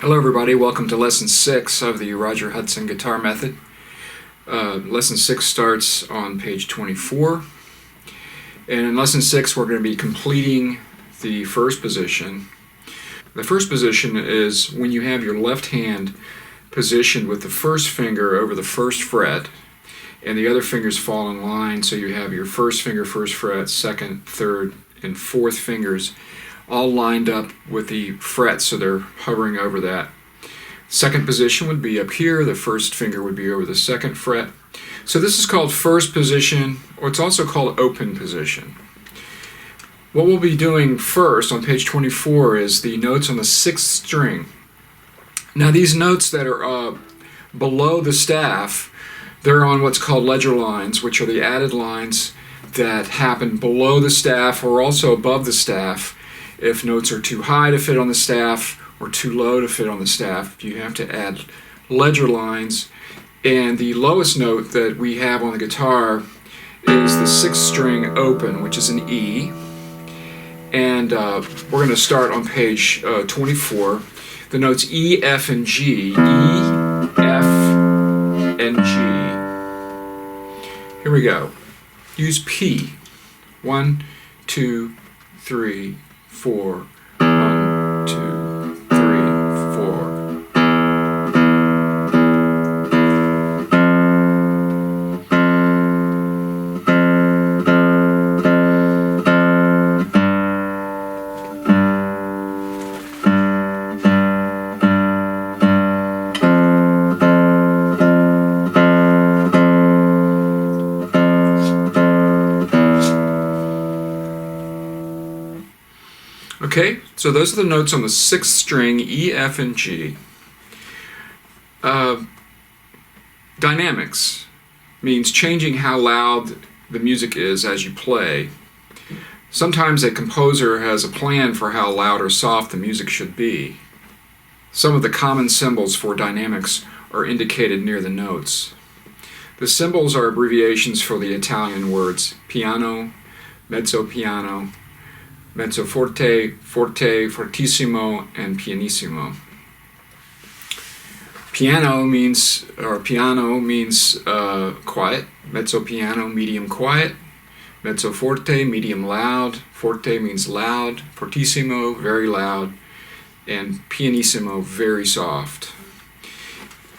Hello everybody, welcome to Lesson 6 of the Roger Hudson Guitar Method. Lesson 6 starts on page 24. And in Lesson 6 we're going to be completing the first position. The first position is when you have your left hand positioned with the first finger over the first fret and the other fingers fall in line, so you have your first finger, first fret, second, third, and fourth fingers all lined up with the frets, so they're hovering over that. Second position would be up here, the first finger would be over the second fret. So this is called first position, or it's also called open position. What we'll be doing first on page 24 is the notes on the sixth string. Now these notes that are below the staff, they're on what's called ledger lines, which are the added lines that happen below the staff or also above the staff. If notes are too high to fit on the staff or too low to fit on the staff, you have to add ledger lines. And the lowest note that we have on the guitar is the sixth string open, which is an E. And we're going to start on page 24. The notes E, F, and G. E, F, and G. Here we go. Use P. 1, 2, 3, 4. 1, 2, 3, 4. Okay, so those are the notes on the sixth string, E, F, and G. Dynamics means changing how loud the music is as you play. Sometimes a composer has a plan for how loud or soft the music should be. Some of the common symbols for dynamics are indicated near the notes. The symbols are abbreviations for the Italian words piano, mezzo piano, mezzo forte, forte, fortissimo, and pianissimo. Piano means quiet. Mezzo piano, medium quiet. Mezzo forte, medium loud. Forte means loud. Fortissimo, very loud. And pianissimo, very soft.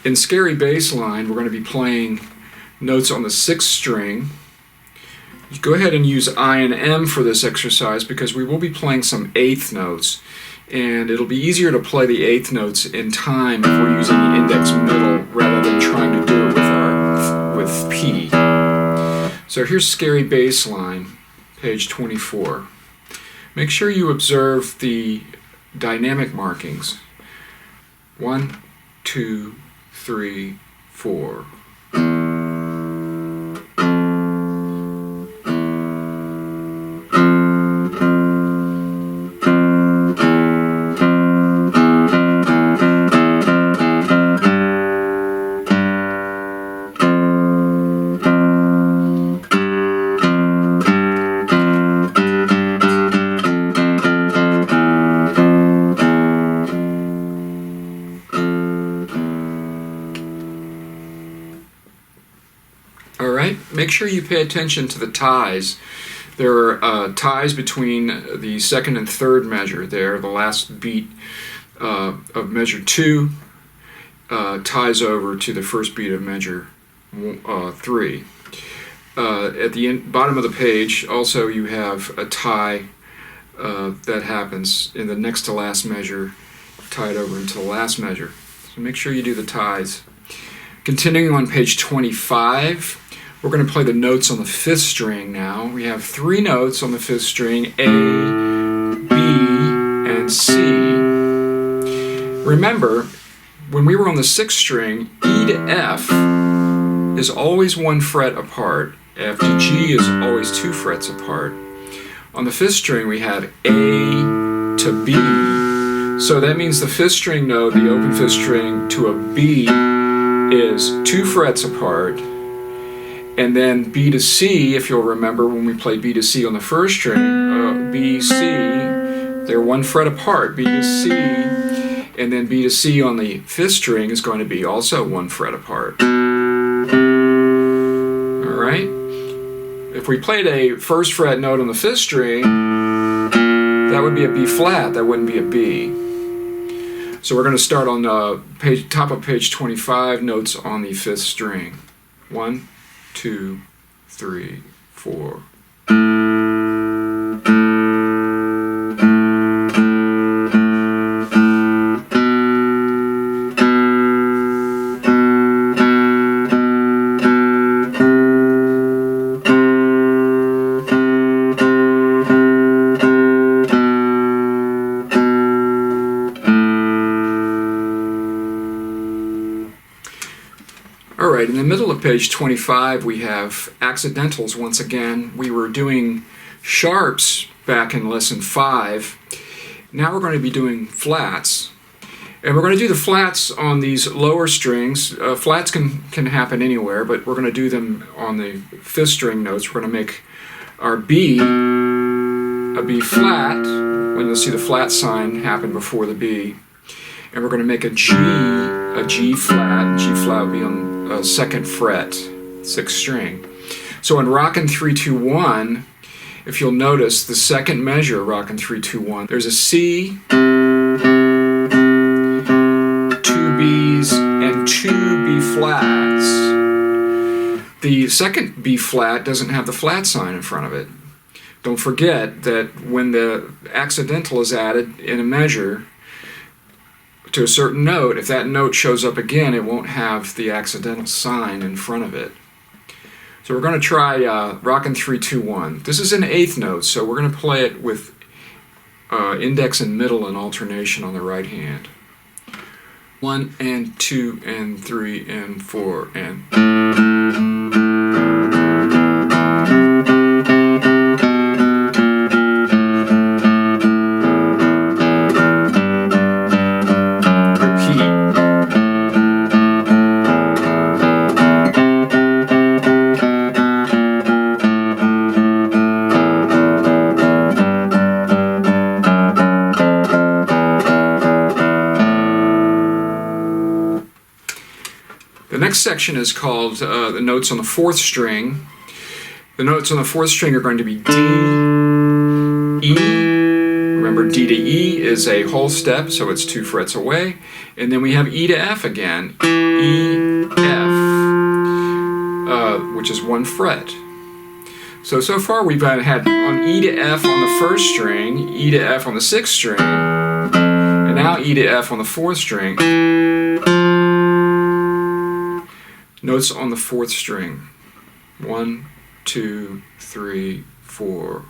In scary bass line, we're going to be playing notes on the sixth string. Go ahead and use I and M for this exercise because we will be playing some eighth notes, and it'll be easier to play the eighth notes in time if we're using the index middle rather than trying to do it with P. So here's scary bass line, page 24. Make sure you observe the dynamic markings. 1, 2, 3, 4. Alright, make sure you pay attention to the ties. There are ties between the second and third measure there. The last beat of measure 2 ties over to the first beat of measure 3. At the bottom of the page also you have a tie that happens in the next to last measure, tied over into the last measure. So make sure you do the ties. Continuing on page 25, we're going to play the notes on the fifth string now. We have 3 notes on the fifth string, A, B, and C. Remember, when we were on the sixth string, E to F is always 1 fret apart. F to G is always 2 frets apart. On the fifth string, we have A to B. So that means the fifth string note, the open fifth string, to a B is 2 frets apart, and then B to C, if you'll remember when we played B to C on the first string, B, C, they're 1 fret apart, B to C, And then B to C on the 5th string is going to be also 1 fret apart. Alright? If we played a 1st fret note on the 5th string, that would be a B flat, that wouldn't be a B. So we're going to start on the top of page 25, notes on the 5th string. 1, 2, 3, 4. Alright, in the middle of page 25 we have accidentals once again. We were doing sharps back in lesson 5. Now we're going to be doing flats. And we're going to do the flats on these lower strings. Flats can happen anywhere, but we're going to do them on the 5th string notes. We're going to make our B a B flat, when you'll see the flat sign happen before the B. And we're going to make a G flat. G flat will be on 2nd fret, 6th string. So in Rockin' 3-2-1, if you'll notice the 2nd measure, Rockin' 3-2-1, there's a C, 2 B's, and 2 B flats. The 2nd B flat doesn't have the flat sign in front of it. Don't forget that when the accidental is added in a measure to a certain note, if that note shows up again, it won't have the accidental sign in front of it. So we're going to try Rockin' 3-2-1. This is an 8th note, so we're going to play it with index and middle in alternation on the right hand. 1 and 2 and 3 and 4 and... The next section is called the notes on the 4th string. The notes on the 4th string are going to be D, E. Remember, D to E is a whole step, so it's 2 frets away. And then we have E to F again. E, F, which is 1 fret. So far we've had on E to F on the 1st string, E to F on the 6th string, and now E to F on the 4th string. Notes on the 4th string. 1, 2, 3, 4.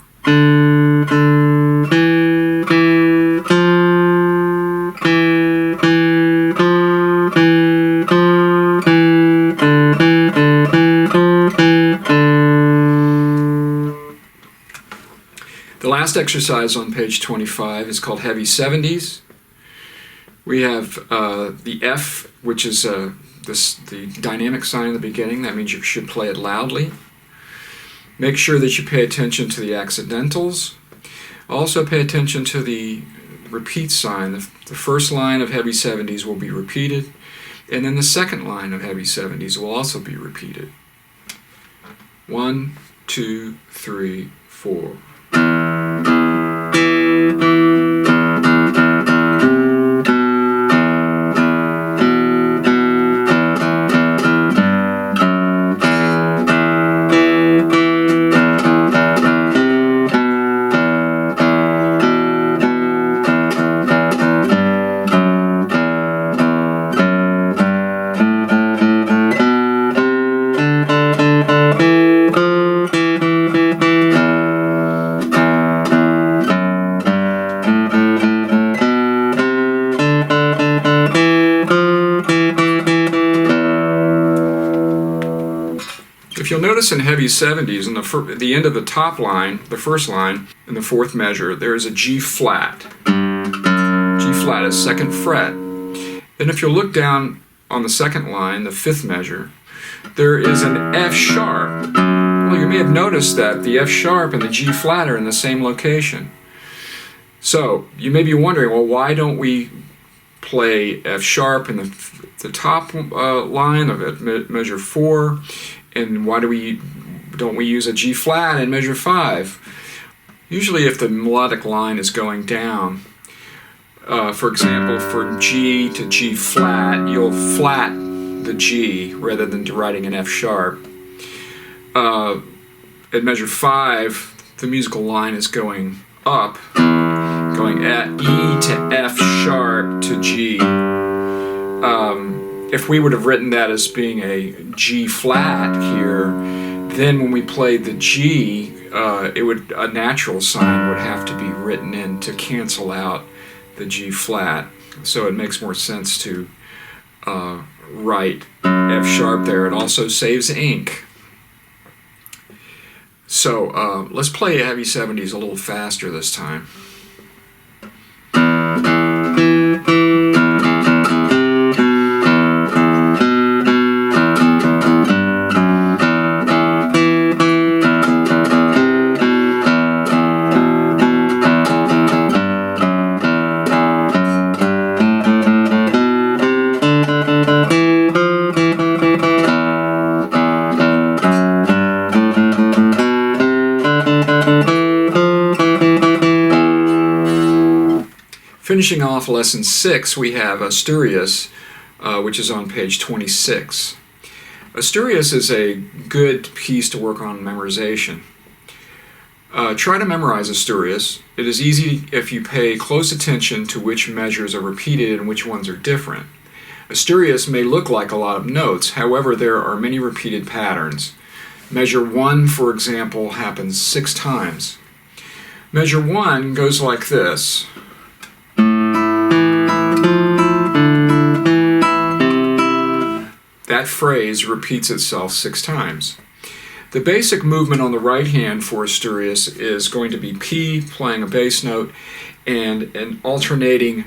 The last exercise on page 25 is called Heavy 70s. We have the F, which is the dynamic sign in the beginning. That means you should play it loudly. Make sure that you pay attention to the accidentals. Also pay attention to the repeat sign. The first line of Heavy 70s will be repeated, and then the second line of Heavy 70s will also be repeated. 1, 2, 3, 4. If you'll notice in Heavy 70s, in the end of the top line, the first line, in the 4th measure, there is a G flat. G flat is 2nd fret. Then if you'll look down on the 2nd line, the 5th measure, there is an F sharp. Well, you may have noticed that the F sharp and the G flat are in the same location. So you may be wondering, well, why don't we play F sharp in the top line of it, measure 4, and why don't we use a G flat in measure 5? Usually if the melodic line is going down, for example, for G to G flat, you'll flat the G rather than writing an F sharp. At measure 5, the musical line is going up, going at E to F sharp to G. If we would have written that as being a G flat here, then when we played the G, a natural sign would have to be written in to cancel out the G flat. So it makes more sense to write F sharp there. It also saves ink. So let's play Heavy 70s a little faster this time. Finishing off lesson 6, we have Asturias, which is on page 26. Asturias is a good piece to work on memorization. Try to memorize Asturias. It is easy if you pay close attention to which measures are repeated and which ones are different. Asturias may look like a lot of notes, however there are many repeated patterns. Measure 1, for example, happens 6 times. Measure 1 goes like this. That phrase repeats itself 6 times. The basic movement on the right hand for Asturias is going to be P playing a bass note and an alternating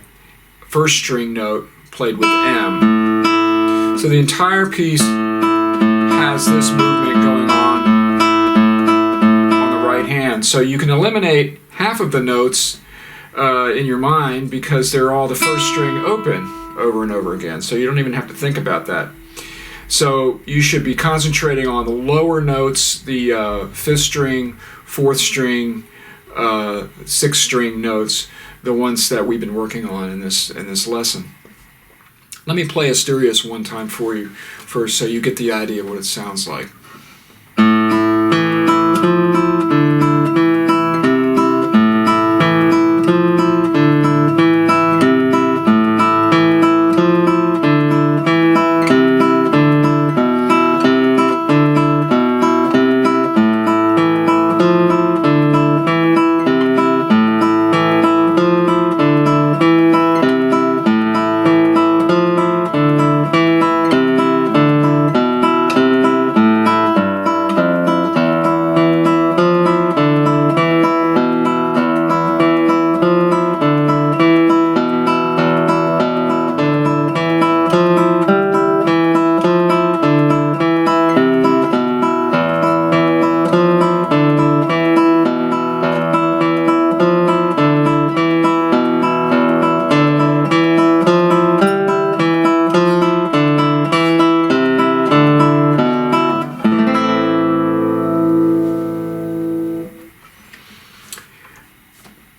first string note played with M. So the entire piece has this movement going on the right hand. So you can eliminate half of the notes in your mind because they're all the first string open over and over again. So you don't even have to think about that. So you should be concentrating on the lower notes, the 5th string, 4th string, 6th string notes, the ones that we've been working on in this lesson. Let me play Asturias one time for you first so you get the idea of what it sounds like.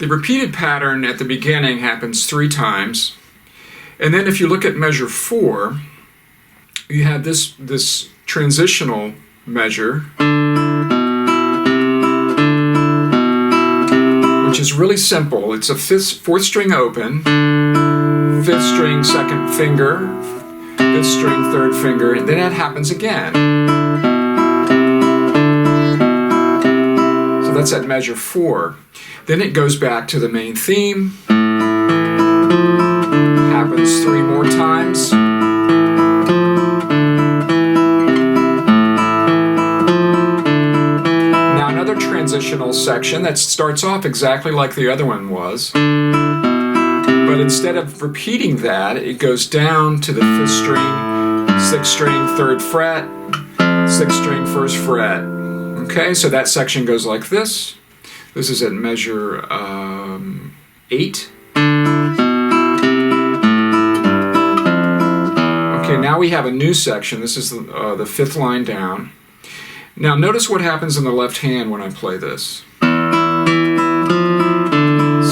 The repeated pattern at the beginning happens 3 times, and then if you look at measure 4, you have this transitional measure, which is really simple. It's a 4th string open, 5th string 2nd finger, 5th string 3rd finger, and then it happens again. So that's at measure 4. Then it goes back to the main theme, happens 3 more times. Now another transitional section that starts off exactly like the other one was, but instead of repeating that, it goes down to the 5th string, 6th string, 3rd fret, 6th string, 1st fret. Okay, so that section goes like this. This is at measure 8. now we have a new section. This is the fifth line down. Now notice what happens in the left hand when I play this.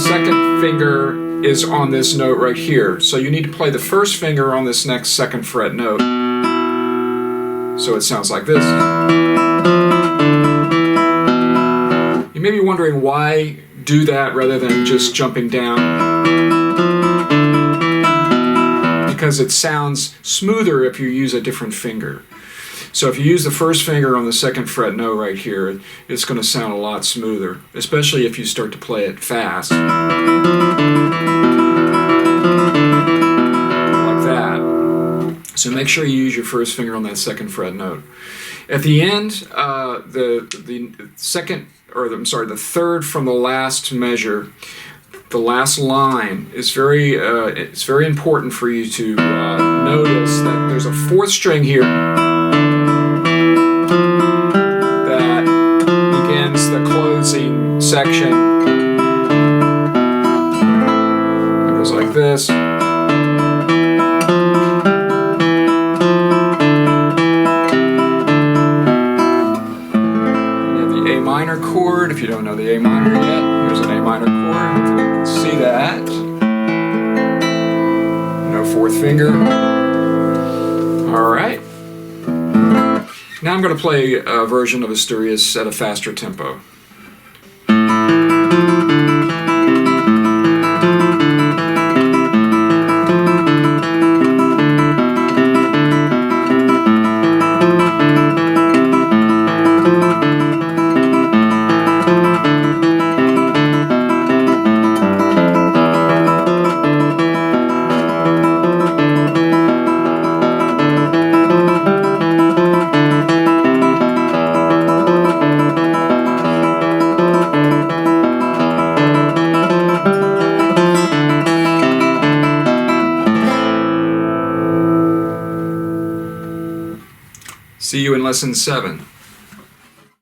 Second finger is on this note right here. So you need to play the first finger on this next second fret note. So it sounds like this. You may be wondering why do that rather than just jumping down. Because it sounds smoother if you use a different finger. So if you use the first finger on the second fret note right here, it's going to sound a lot smoother, especially if you start to play it fast. Like that. So make sure you use your first finger on that second fret note. At the end, the third from the last measure, the last line is it's very important for you to notice that there's a fourth string here that begins the closing section. It goes like this. A minor chord. If you don't know the A minor yet, here's an A minor chord. Hopefully you can see that. No fourth finger. Alright. Now I'm going to play a version of Asturias at a faster tempo. See you in lesson 7.